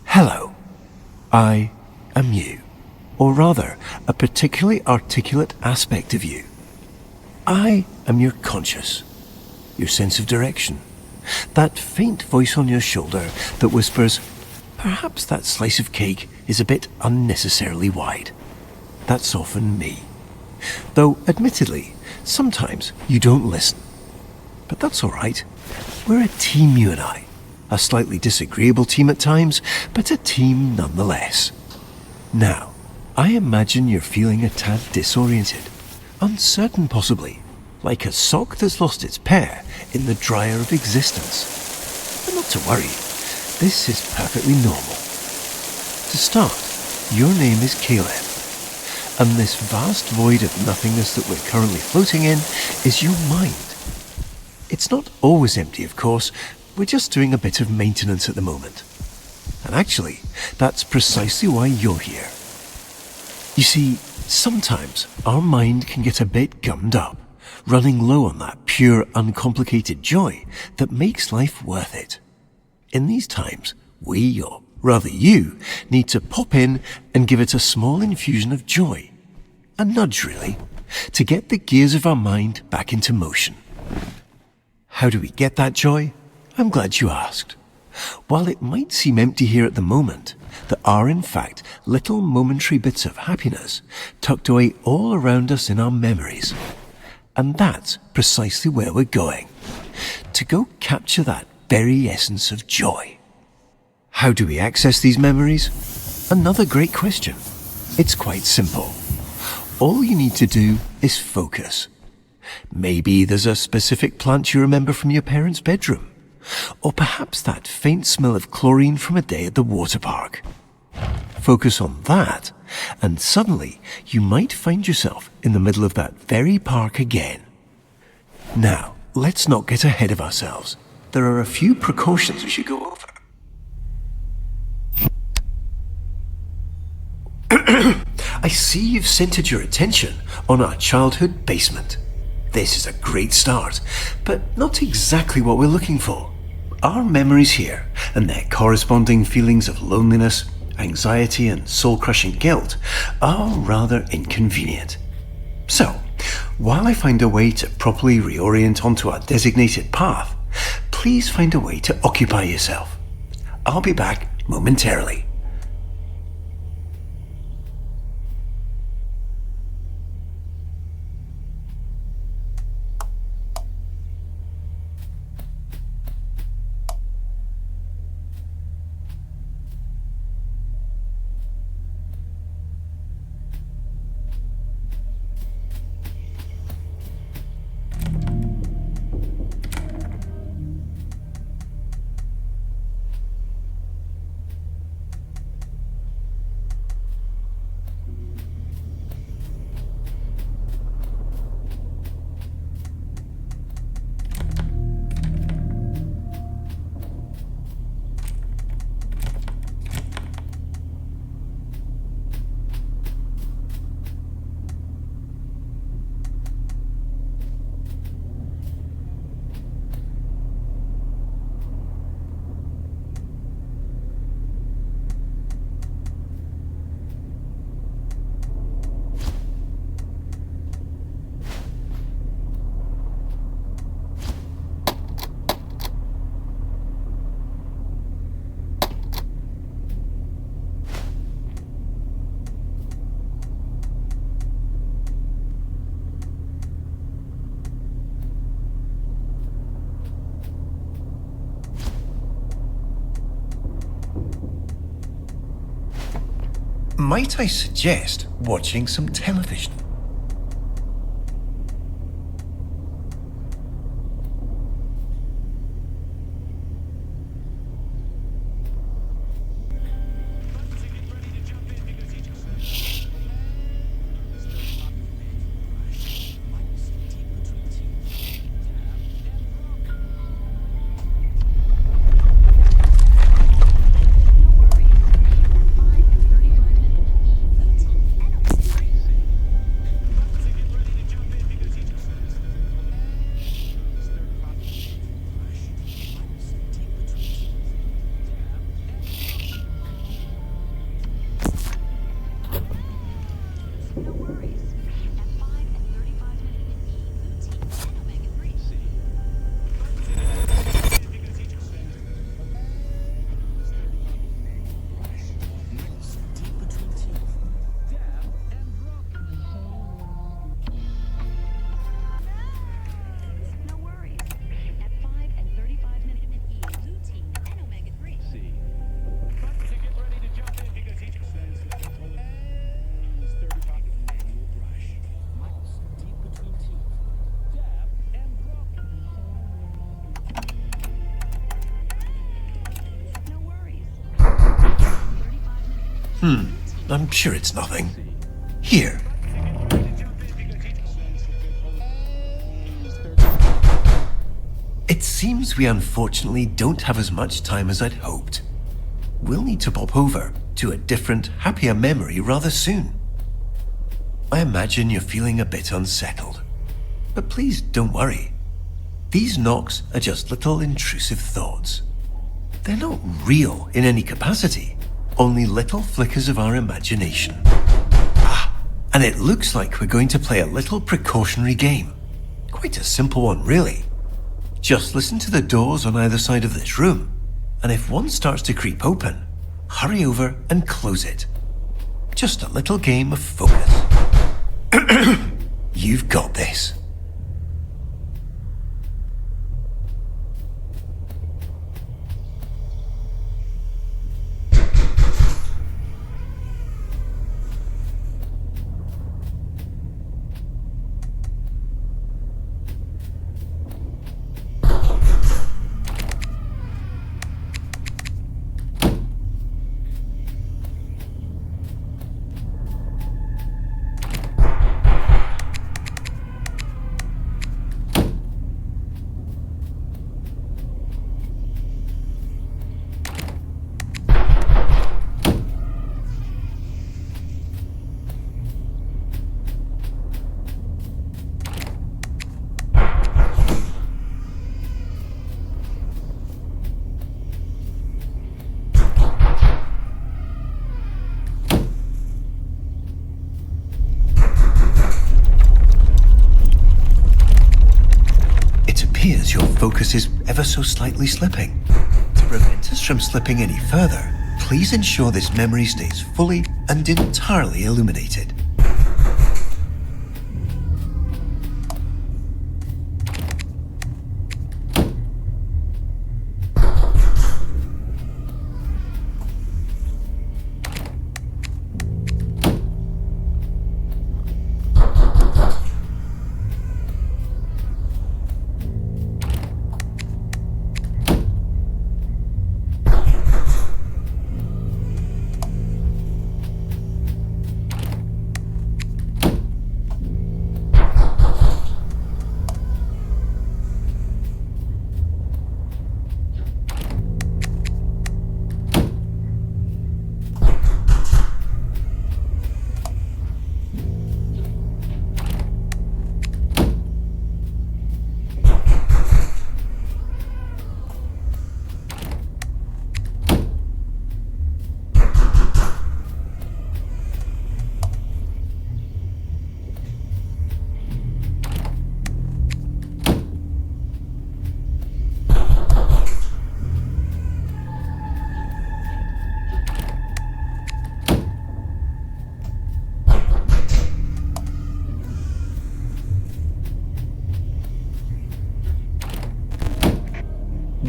Hello. I am you. Or rather, a particularly articulate aspect of you. I am your conscious, your sense of direction. That faint voice on your shoulder that whispers, perhaps that slice of cake is a bit unnecessarily wide. That's often me. Though, admittedly, sometimes you don't listen. But that's all right. We're a team, you and I. A slightly disagreeable team at times, but a team nonetheless. Now, I imagine you're feeling a tad disoriented, uncertain possibly, like a sock that's lost its pair in the dryer of existence. But not to worry, this is perfectly normal. To start, your name is Caleb, and this vast void of nothingness that we're currently floating in is your mind. It's not always empty, of course. We're just doing a bit of maintenance at the moment. And actually, that's precisely why you're here. You see, sometimes our mind can get a bit gummed up, running low on that pure, uncomplicated joy that makes life worth it. In these times, we, or rather you, need to pop in and give it a small infusion of joy. A nudge, really, to get the gears of our mind back into motion. How do we get that joy? I'm glad you asked. While it might seem empty here at the moment, there are in fact little momentary bits of happiness tucked away all around us in our memories. And that's precisely where we're going. To go capture that very essence of joy. How do we access these memories? Another great question. It's quite simple. All you need to do is focus. Maybe there's a specific plant you remember from your parents' bedroom. Or perhaps that faint smell of chlorine from a day at the water park. Focus on that, and suddenly you might find yourself in the middle of that very park again. Now, let's not get ahead of ourselves. There are a few precautions we should go over. I see you've centered your attention on our childhood basement. This is a great start, but not exactly what we're looking for. Our memories here, and their corresponding feelings of loneliness, anxiety, and soul-crushing guilt, are rather inconvenient. So, while I find a way to properly reorient onto our designated path, please find a way to occupy yourself. I'll be back momentarily. Might I suggest watching some television? I'm sure it's nothing. Here. It seems we unfortunately don't have as much time as I'd hoped. We'll need to pop over to a different, happier memory rather soon. I imagine you're feeling a bit unsettled. But please don't worry. These knocks are just little intrusive thoughts. They're not real in any capacity, only little flickers of our imagination. And it looks like we're going to play a little precautionary game. Quite a simple one, really. Just listen to the doors on either side of this room, and if one starts to creep open, hurry over and close it. Just a little game of focus. You've got this. Your focus is ever so slightly slipping. To prevent us from slipping any further, please ensure this memory stays fully and entirely illuminated.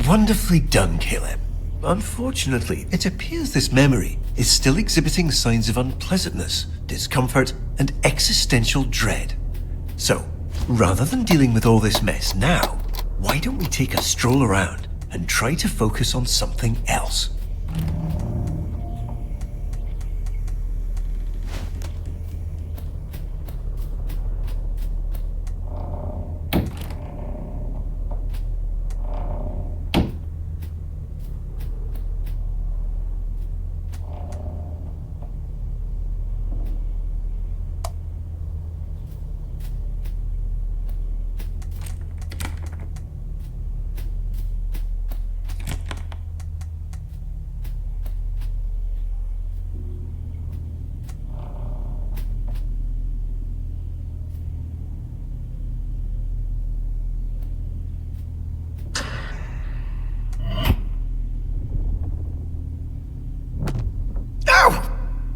Wonderfully done, Caleb. Unfortunately, it appears this memory is still exhibiting signs of unpleasantness, discomfort, and existential dread. So, rather than dealing with all this mess now, why don't we take a stroll around and try to focus on something else?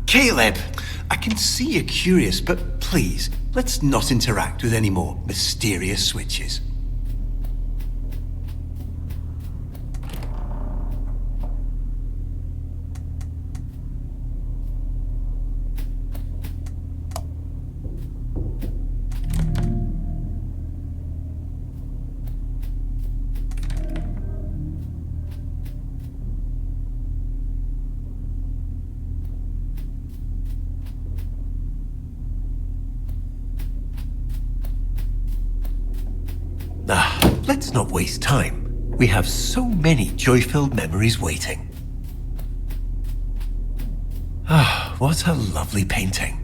Caleb, I can see you're curious, but please, let's not interact with any more mysterious switches. let's not waste time. We have so many joy-filled memories waiting. Ah, what a lovely painting.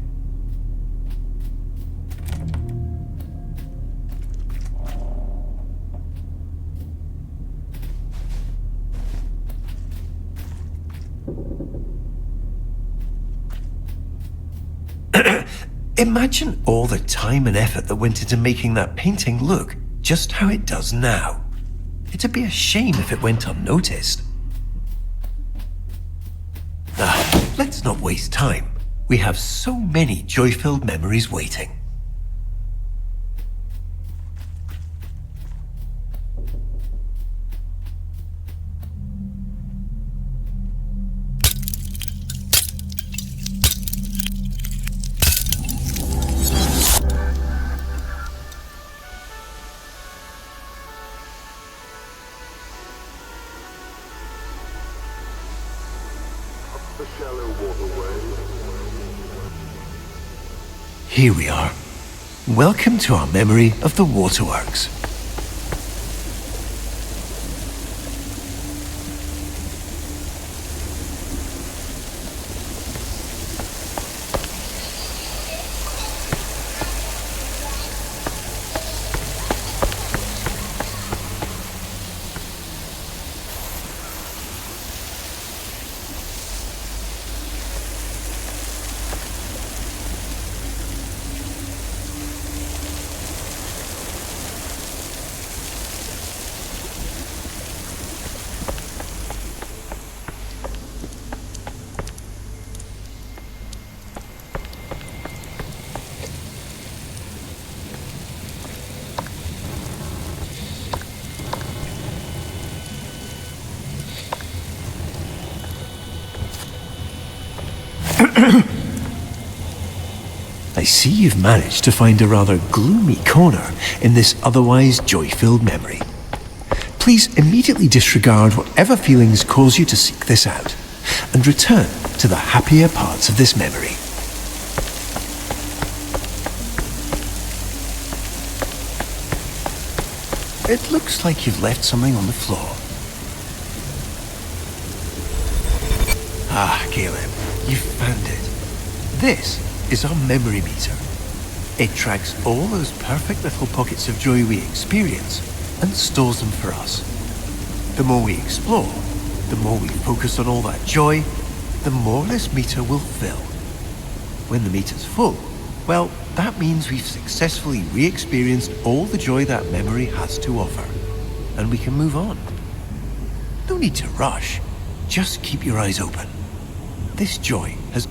Imagine all the time and effort that went into making that painting look just how it does now. It'd be a shame if it went unnoticed. Ah, let's not waste time. We have so many joy-filled memories waiting. Here we are. Welcome to our memory of the waterworks. I see you've managed to find a rather gloomy corner in this otherwise joy-filled memory. Please immediately disregard whatever feelings cause you to seek this out, and return to the happier parts of this memory. It looks like you've left something on the floor. Ah, Caleb, you found it. This is our memory meter. It tracks all those perfect little pockets of joy we experience and stores them for us. The more we explore, the more we focus on all that joy, the more this meter will fill. When the meter's full, well, that means we've successfully re-experienced all the joy that memory has to offer, and we can move on. No need to rush, just keep your eyes open. This joy has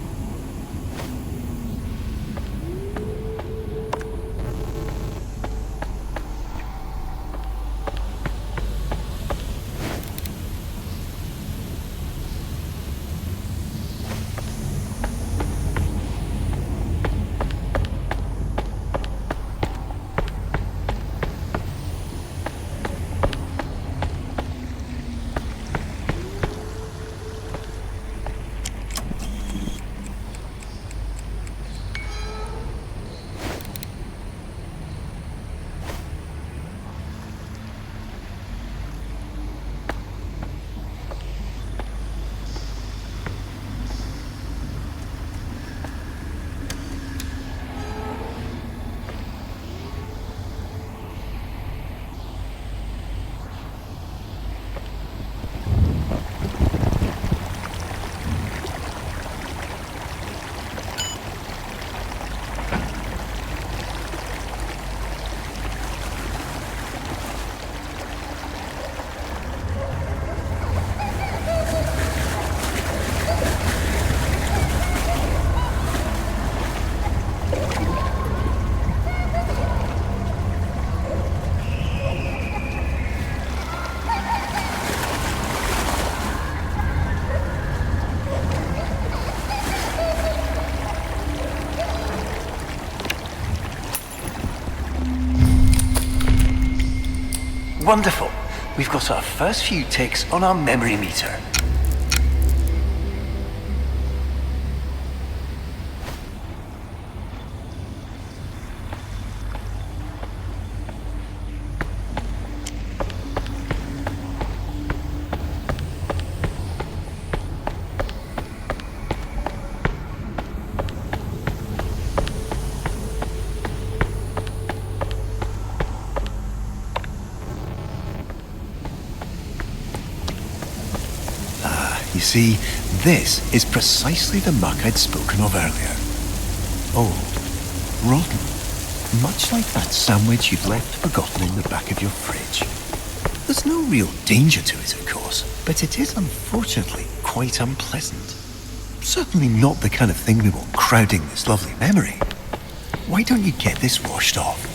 wonderful. We've got our first few ticks on our memory meter. You see, this is precisely the muck I'd spoken of earlier. Old, rotten, much like that sandwich you've left forgotten in the back of your fridge. There's no real danger to it, of course, but it is unfortunately quite unpleasant. Certainly not the kind of thing we want crowding this lovely memory. Why don't you get this washed off?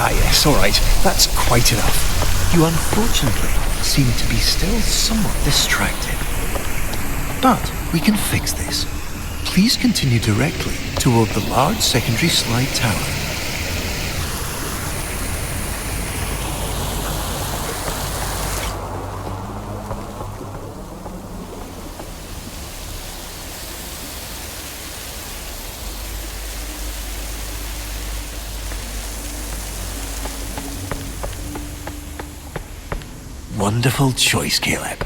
Ah yes, alright, that's quite enough. You unfortunately seem to be still somewhat distracted. But we can fix this. Please continue directly toward the large secondary slide tower. Wonderful choice, Caleb.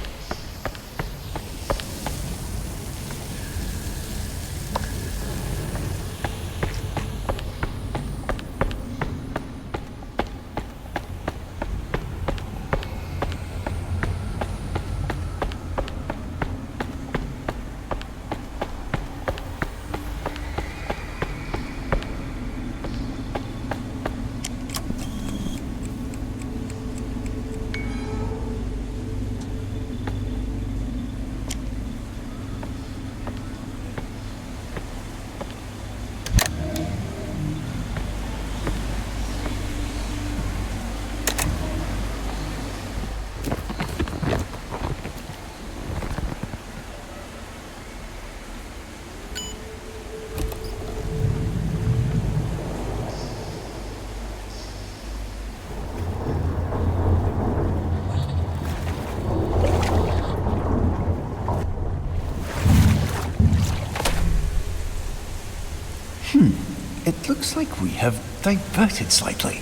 It looks like we have diverted slightly.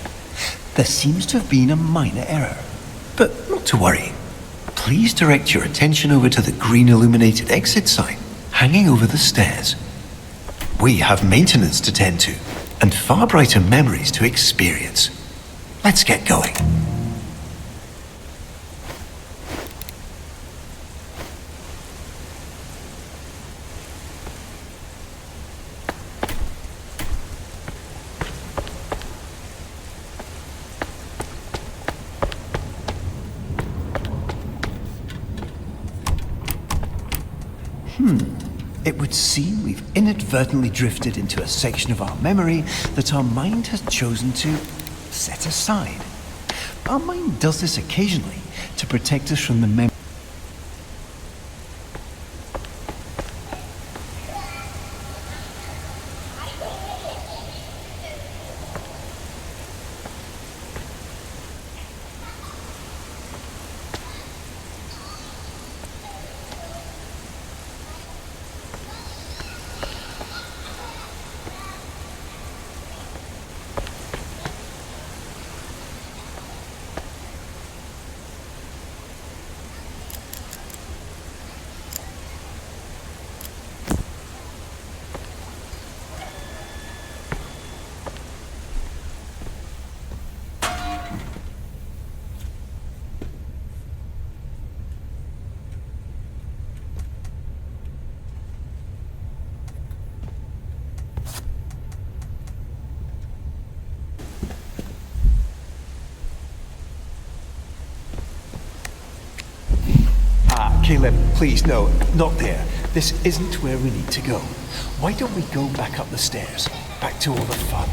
There seems to have been a minor error, but not to worry. Please direct your attention over to the green illuminated exit sign hanging over the stairs. We have maintenance to tend to and far brighter memories to experience. Let's get going. It would seem we've inadvertently drifted into a section of our memory that our mind has chosen to set aside. Our mind does this occasionally to protect us from the memory. Caleb, please, no, not there. This isn't where we need to go. Why don't we go back up the stairs? Back to all the fun.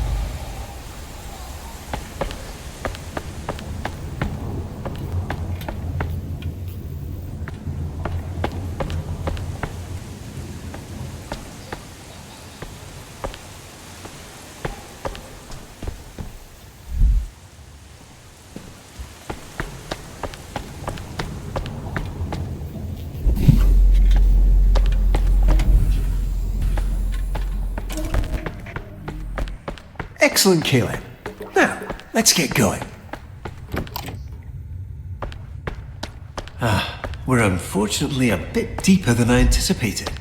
Excellent, Caleb. Now, let's get going. We're unfortunately a bit deeper than I anticipated.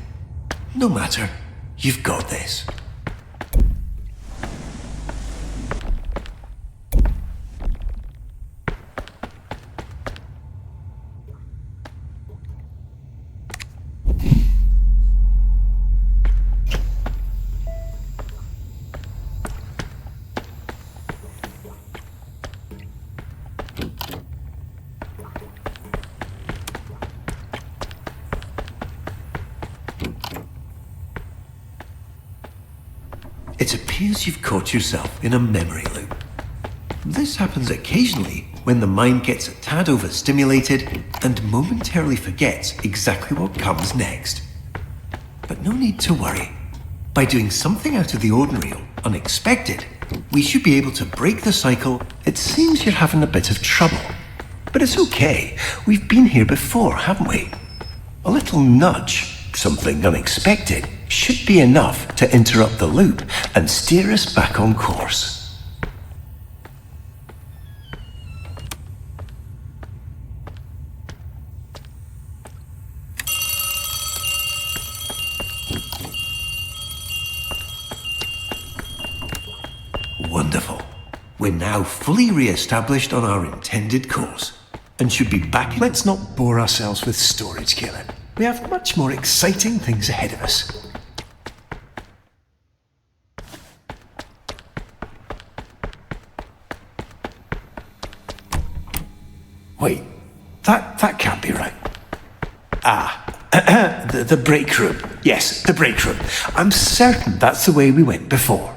No matter, you've got this. It appears you've caught yourself in a memory loop. This happens occasionally when the mind gets a tad overstimulated and momentarily forgets exactly what comes next. But no need to worry. By doing something out of the ordinary or unexpected, we should be able to break the cycle. It seems you're having a bit of trouble. But it's okay. We've been here before, haven't we? A little nudge, something unexpected, should be enough to interrupt the loop and steer us back on course. Wonderful. We're now fully re-established on our intended course and should be back. Let's not bore ourselves with storage, Canon. We have much more exciting things ahead of us. Wait, that can't be right. The break room. Yes, the break room. I'm certain that's the way we went before.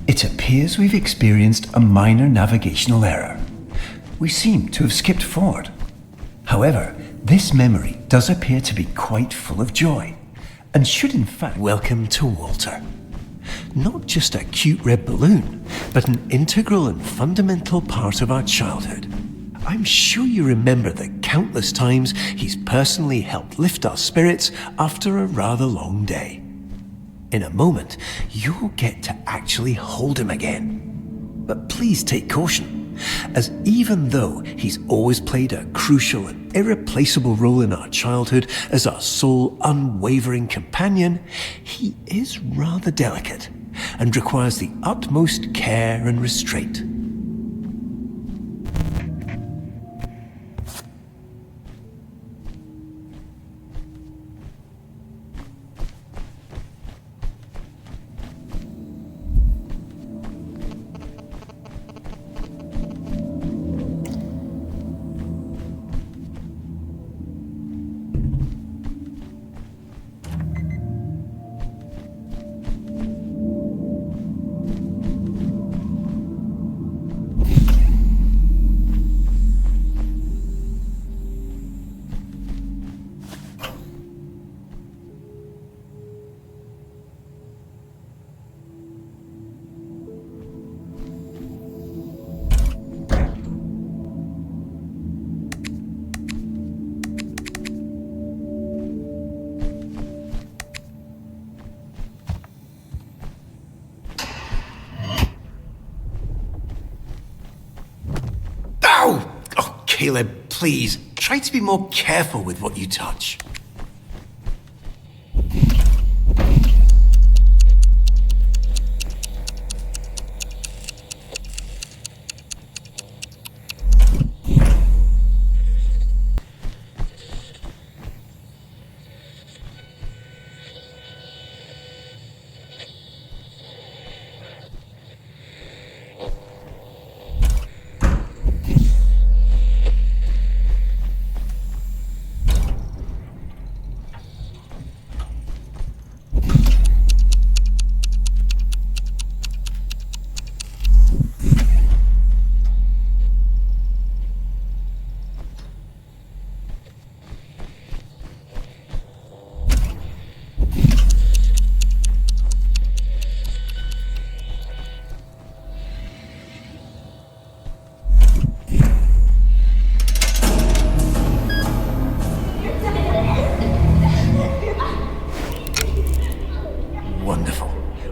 It appears we've experienced a minor navigational error. We seem to have skipped forward. However, this memory does appear to be quite full of joy, and should in fact welcome to Walter. Not just a cute red balloon, but an integral and fundamental part of our childhood. I'm sure you remember the countless times he's personally helped lift our spirits after a rather long day. In a moment, you'll get to actually hold him again. But please take caution, as even though he's always played a crucial and irreplaceable role in our childhood as our sole unwavering companion, he is rather delicate and requires the utmost care and restraint. Caleb, please, try to be more careful with what you touch.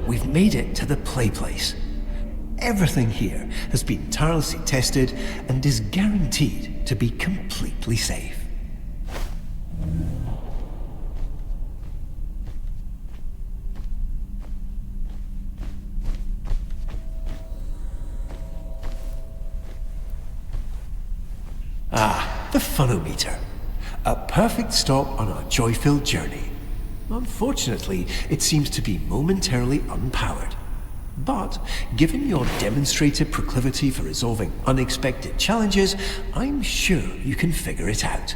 we've made it to the play place. Everything here has been tirelessly tested and is guaranteed to be completely safe. Ah, the funometer. A perfect stop on our joy-filled journey. Unfortunately, it seems to be momentarily unpowered. But, given your demonstrated proclivity for resolving unexpected challenges, I'm sure you can figure it out.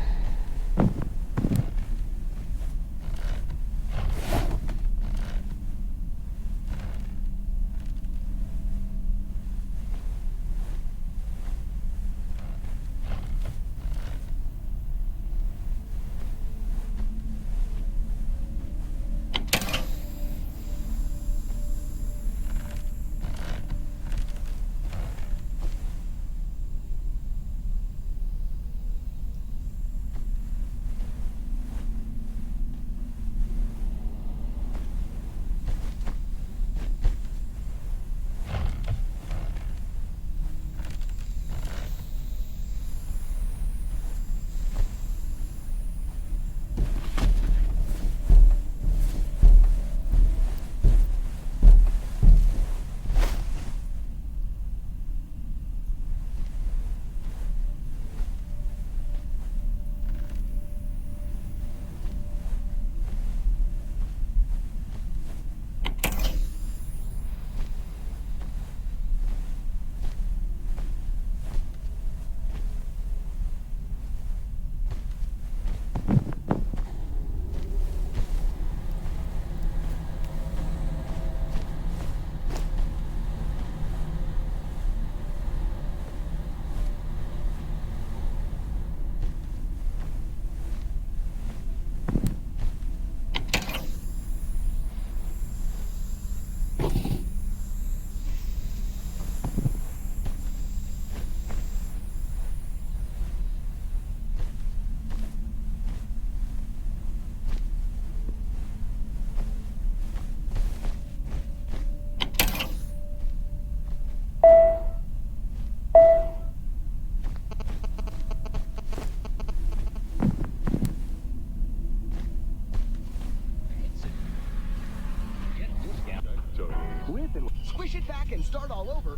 Squish it back and start all over.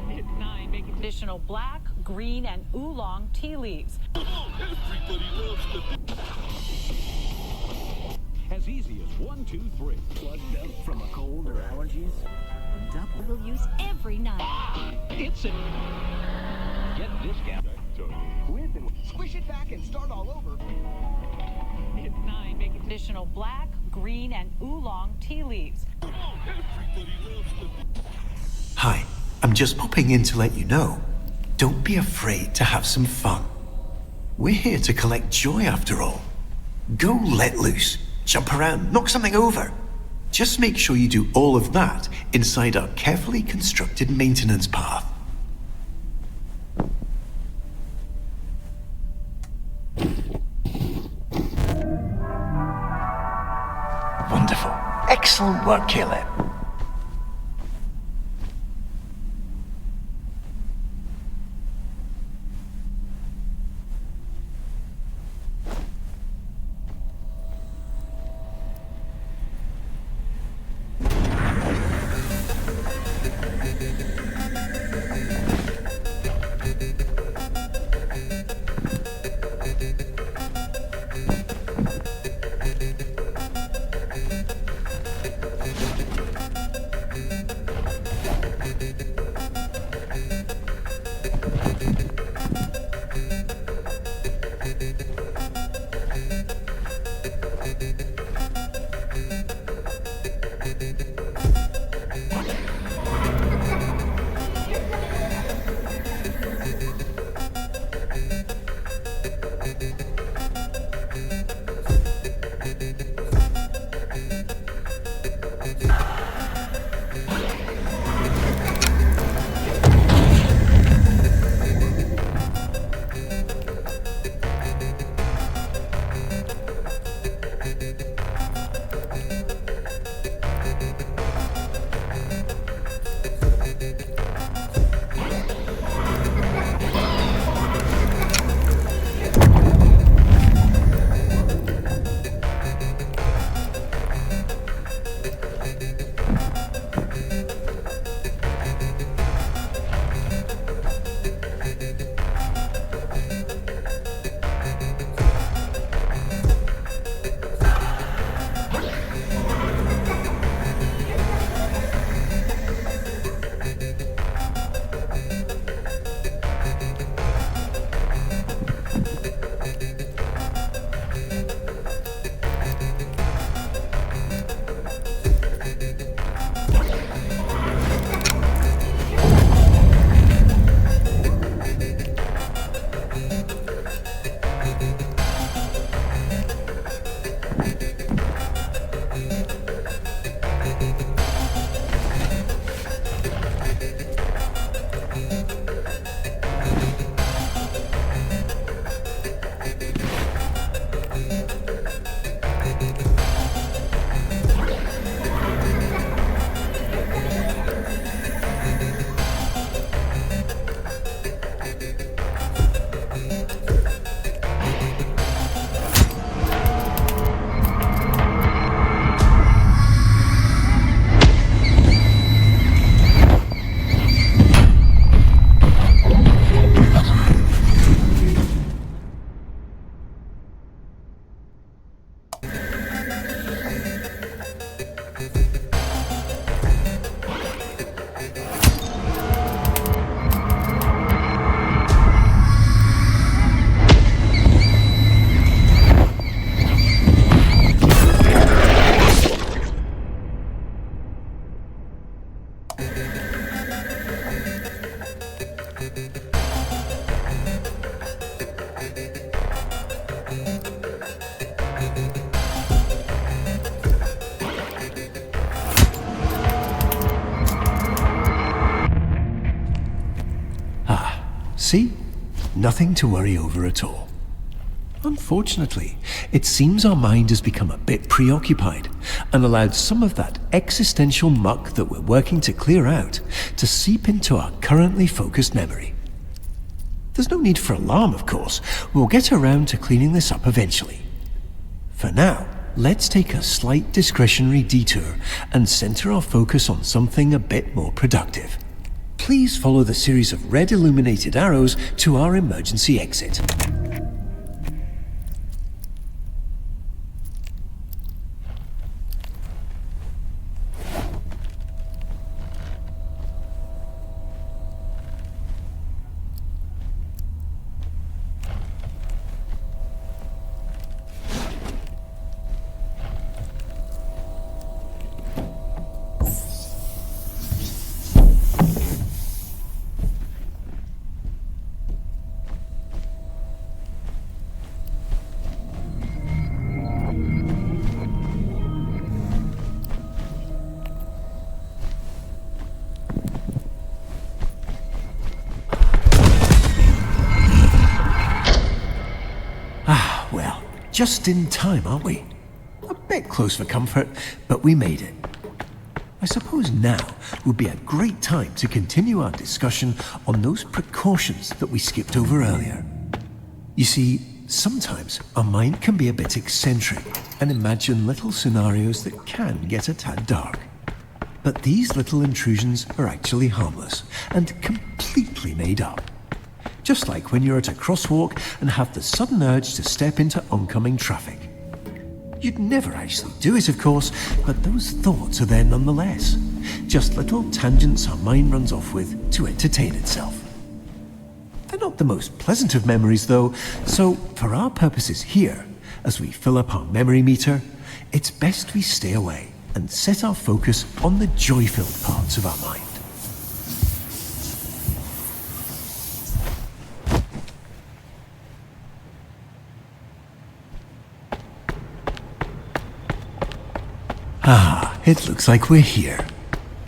Hit 9, make additional black, green, and oolong tea leaves. Everybody loves the... As easy as 1, 2, 3. Plugged out from a cold or allergies? We'll use every night. It's it. Get this guy. Squish it back and start all over. Hit 9, make additional black, green, and oolong tea leaves. Everybody loves the... Hi, I'm just popping in to let you know. Don't be afraid to have some fun. We're here to collect joy after all. Go let loose, jump around, knock something over. Just make sure you do all of that inside our carefully constructed maintenance path. Wonderful. Excellent work, Caleb. See? Nothing to worry over at all. Unfortunately, it seems our mind has become a bit preoccupied and allowed some of that existential muck that we're working to clear out to seep into our currently focused memory. There's no need for alarm, of course. We'll get around to cleaning this up eventually. For now, let's take a slight discretionary detour and center our focus on something a bit more productive. Please follow the series of red illuminated arrows to our emergency exit. Just in time, aren't we? A bit close for comfort, but we made it. I suppose now would be a great time to continue our discussion on those precautions that we skipped over earlier. You see, sometimes our mind can be a bit eccentric and imagine little scenarios that can get a tad dark. But these little intrusions are actually harmless and completely made up. Just like when you're at a crosswalk and have the sudden urge to step into oncoming traffic. You'd never actually do it, of course, but those thoughts are there nonetheless. Just little tangents our mind runs off with to entertain itself. They're not the most pleasant of memories, though, so for our purposes here, as we fill up our memory meter, it's best we stay away and set our focus on the joy-filled parts of our mind. Ah, it looks like we're here.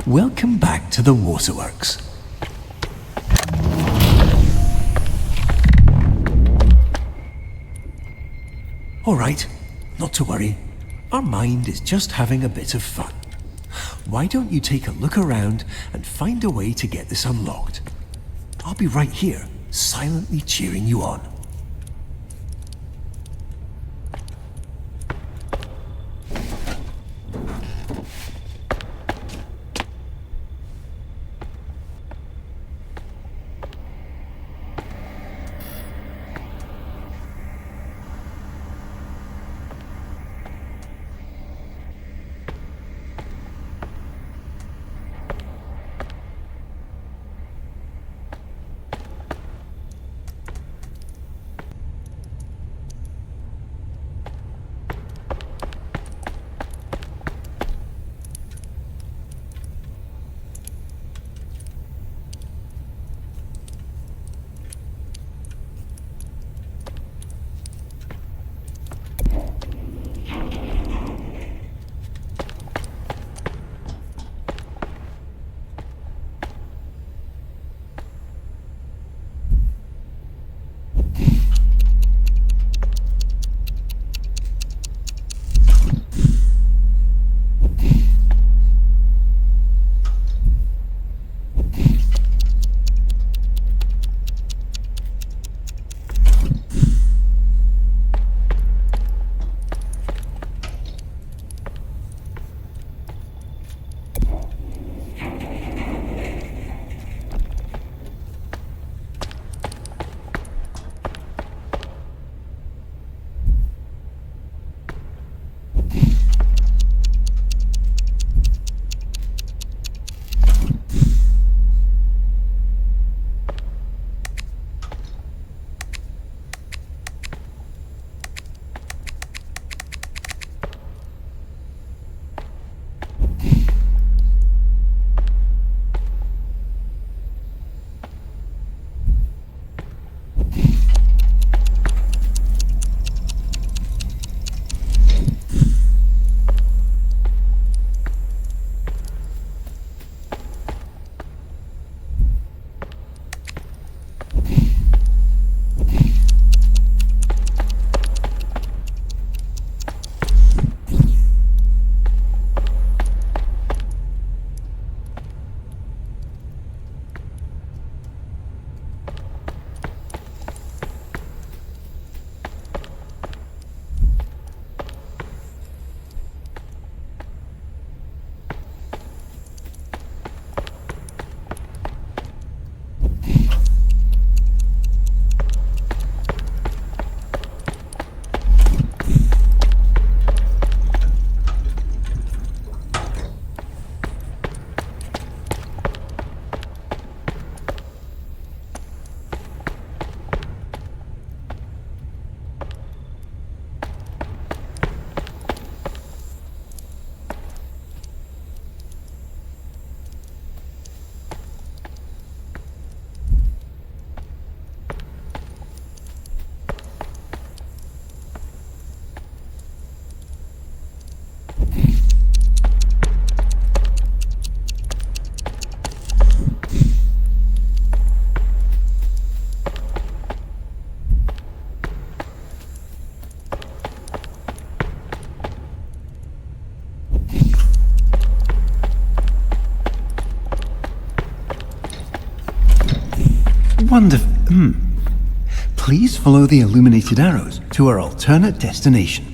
Welcome back to the waterworks. All right, not to worry. Our mind is just having a bit of fun. Why don't you take a look around and find a way to get this unlocked? I'll be right here, silently cheering you on. Wonderful. Please follow the illuminated arrows to our alternate destination.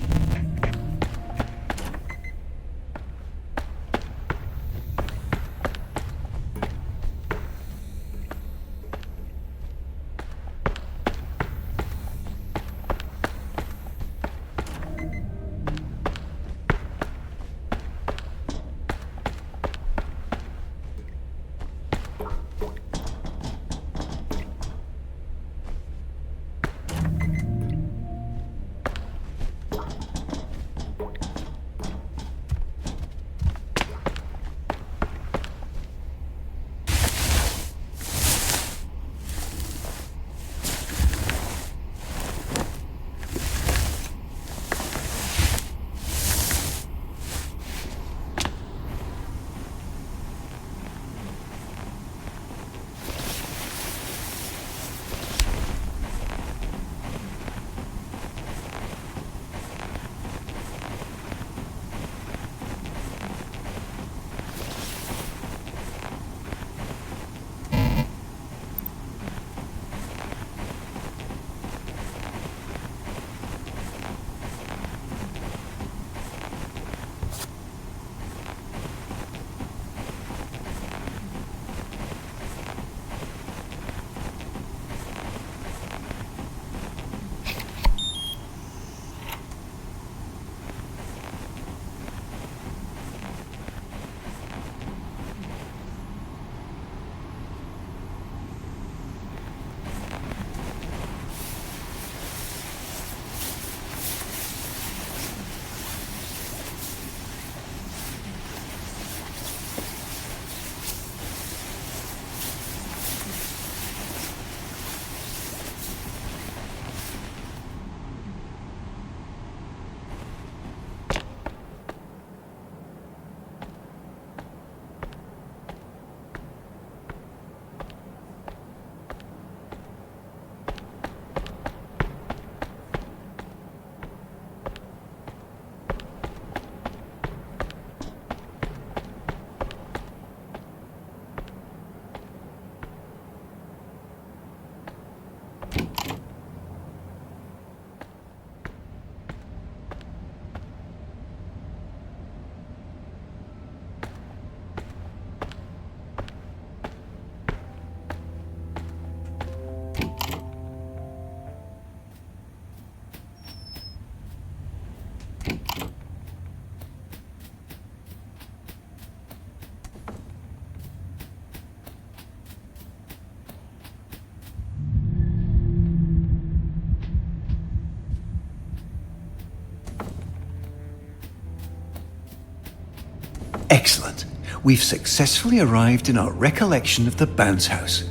Excellent. We've successfully arrived in our recollection of the bounce house.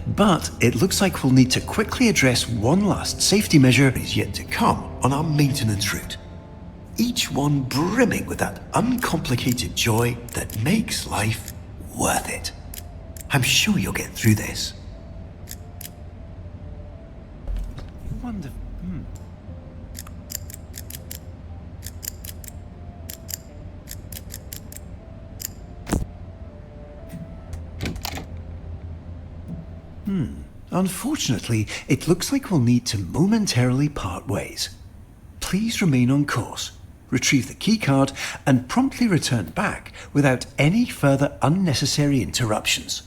But it looks like we'll need to quickly address one last safety measure that is yet to come on our maintenance route. Each one brimming with that uncomplicated joy that makes life worth it. I'm sure you'll get through this. Wonderful. Unfortunately, it looks like we'll need to momentarily part ways. Please remain on course, retrieve the keycard, and promptly return back without any further unnecessary interruptions.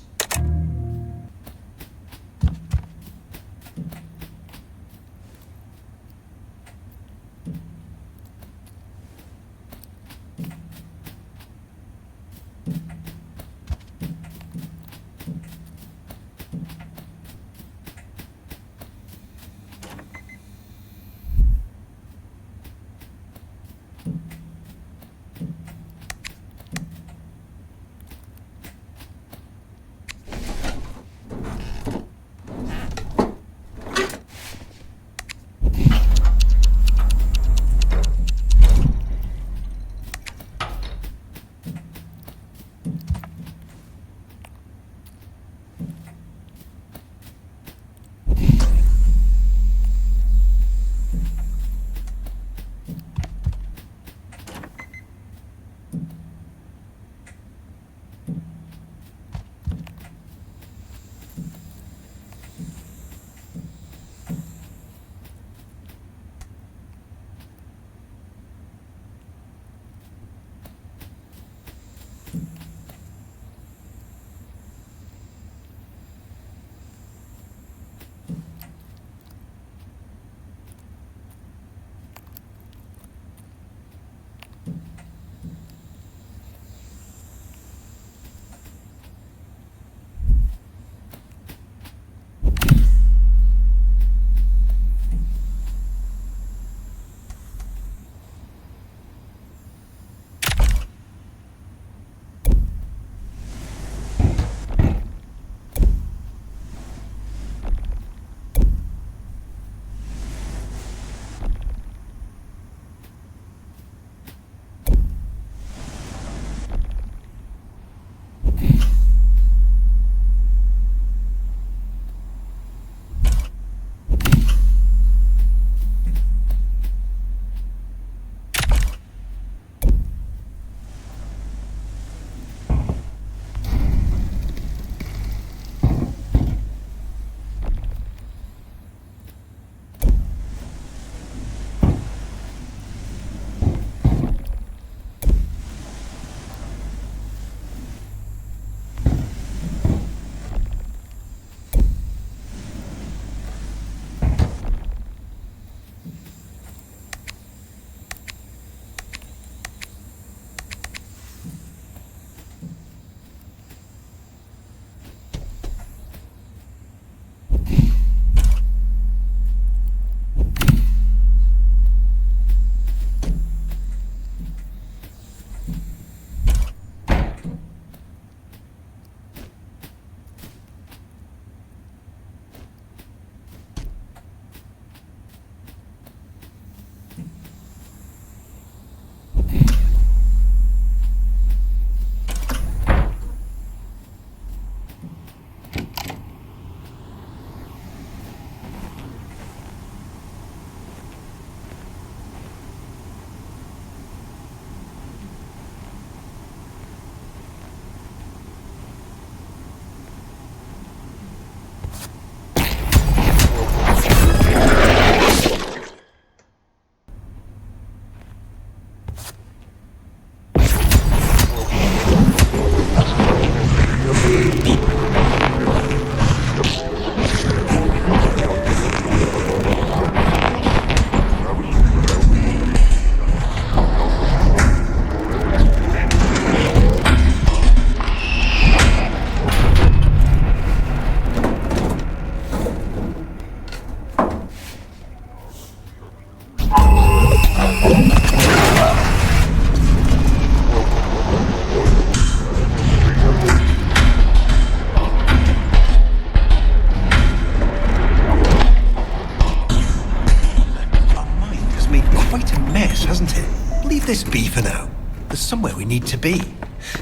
this be for now. There's somewhere we need to be.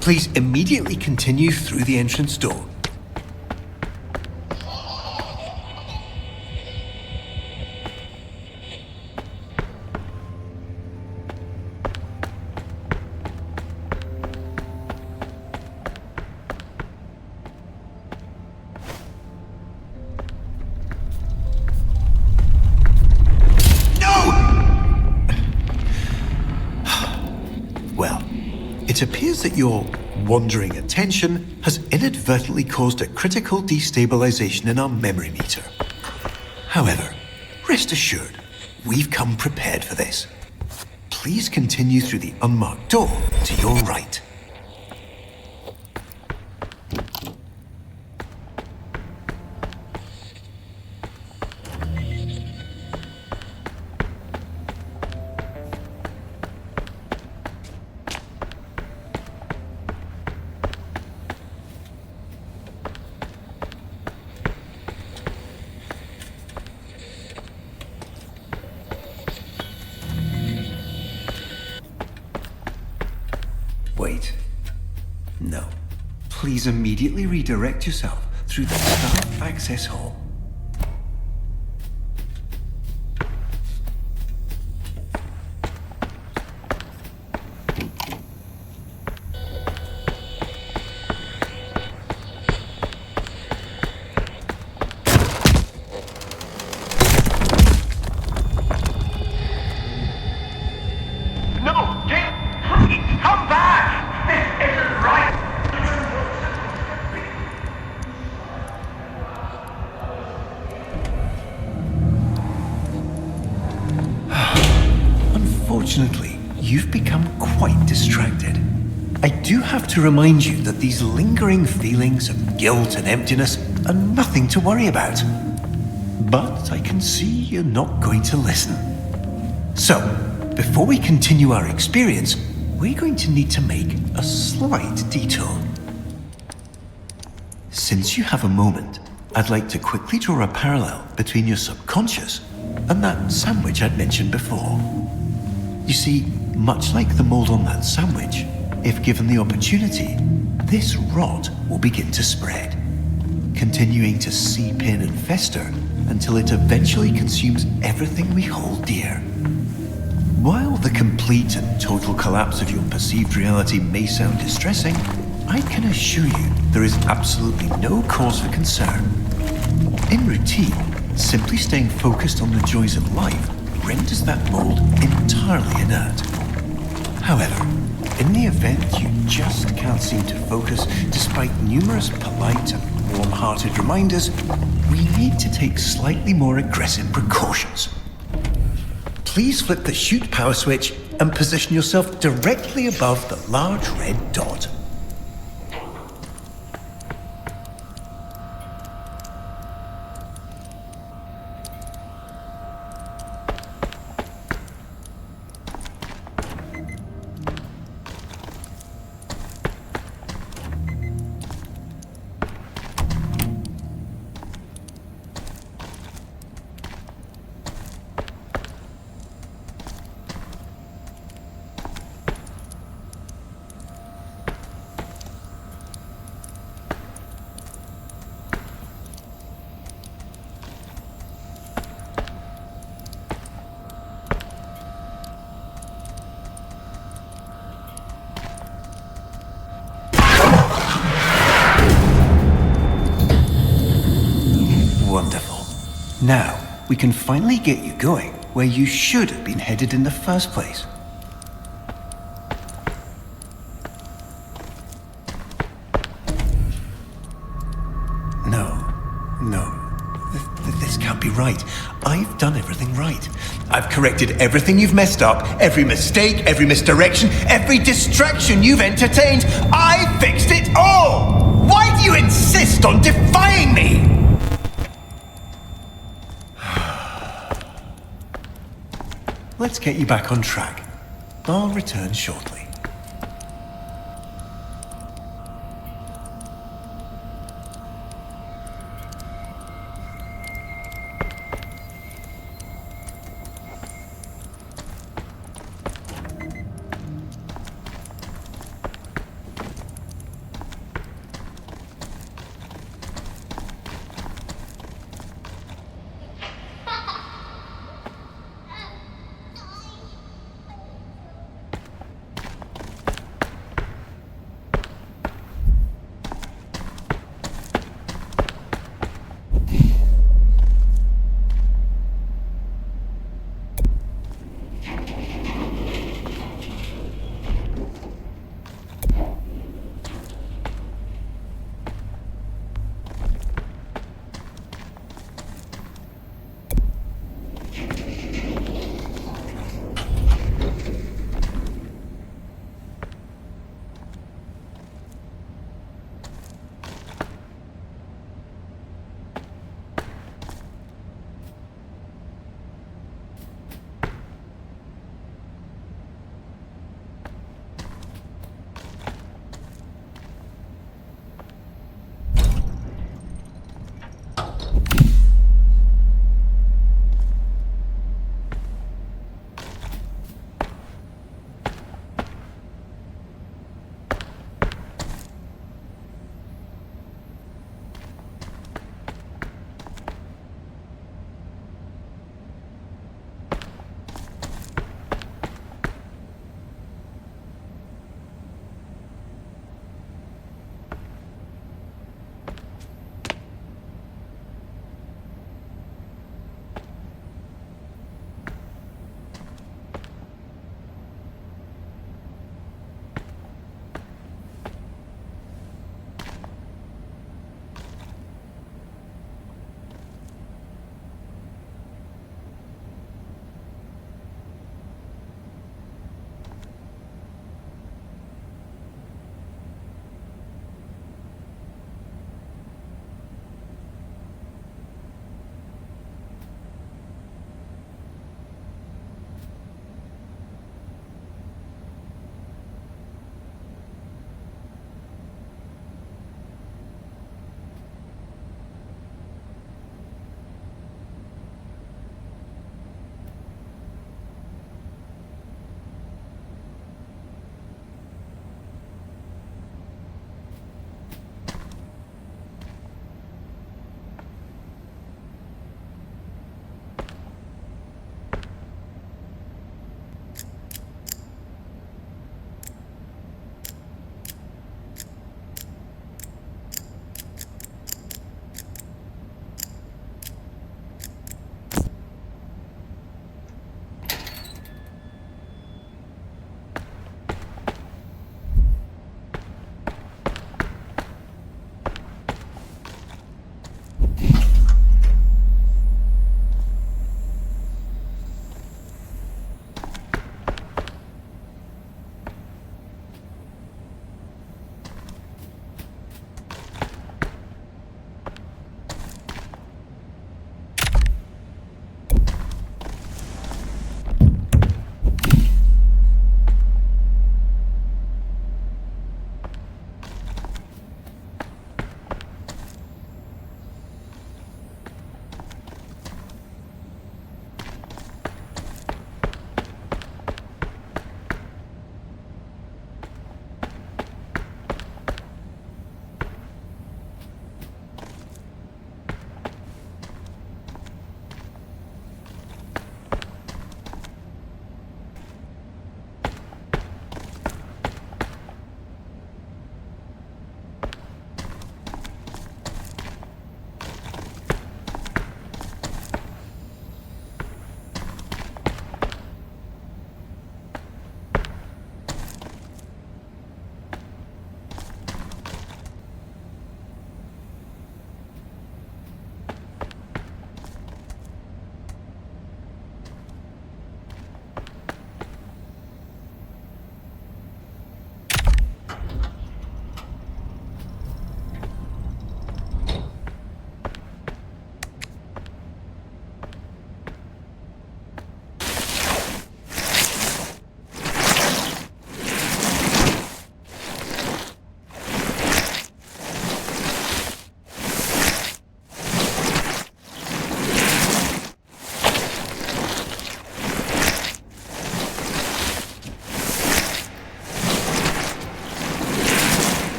Please immediately continue through the entrance door. It appears that your wandering attention has inadvertently caused a critical destabilization in our memory meter. However, rest assured, we've come prepared for this. Please continue through the unmarked door to your right. Wait. No. Please immediately redirect yourself through the staff access hall. No, Dick, please come back! This isn't right! Unfortunately, you've become quite distracted. I do have to remind you that these lingering feelings of guilt and emptiness are nothing to worry about. But I can see you're not going to listen. So, before we continue our experience, we're going to need to make a slight detour. Since you have a moment, I'd like to quickly draw a parallel between your subconscious and that sandwich I'd mentioned before. You see, much like the mold on that sandwich, if given the opportunity, this rot will begin to spread, continuing to seep in and fester until it eventually consumes everything we hold dear. While the complete and total collapse of your perceived reality may sound distressing, I can assure you there is absolutely no cause for concern. In routine, simply staying focused on the joys of life renders that mold entirely inert. However, in the event you just can't seem to focus despite numerous polite and warm-hearted reminders, we need to take slightly more aggressive precautions. Please flip the shoot power switch and position yourself directly above the large red dot. Wonderful. Now, we can finally get you going where you should have been headed in the first place. No. This can't be right. I've done everything right. I've corrected everything you've messed up, every mistake, every misdirection, every distraction you've entertained. I fixed it all! Why do you insist on defying me? Let's get you back on track. I'll return shortly.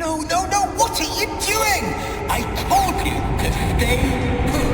No, what are you doing? I told you to stay put.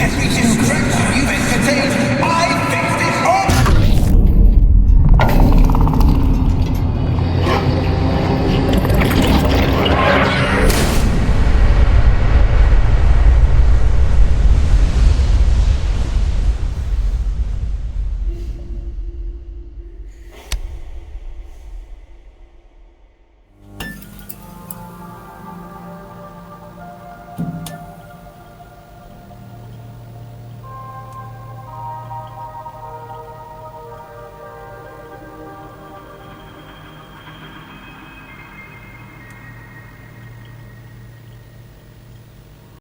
Every discretion you've entertained, I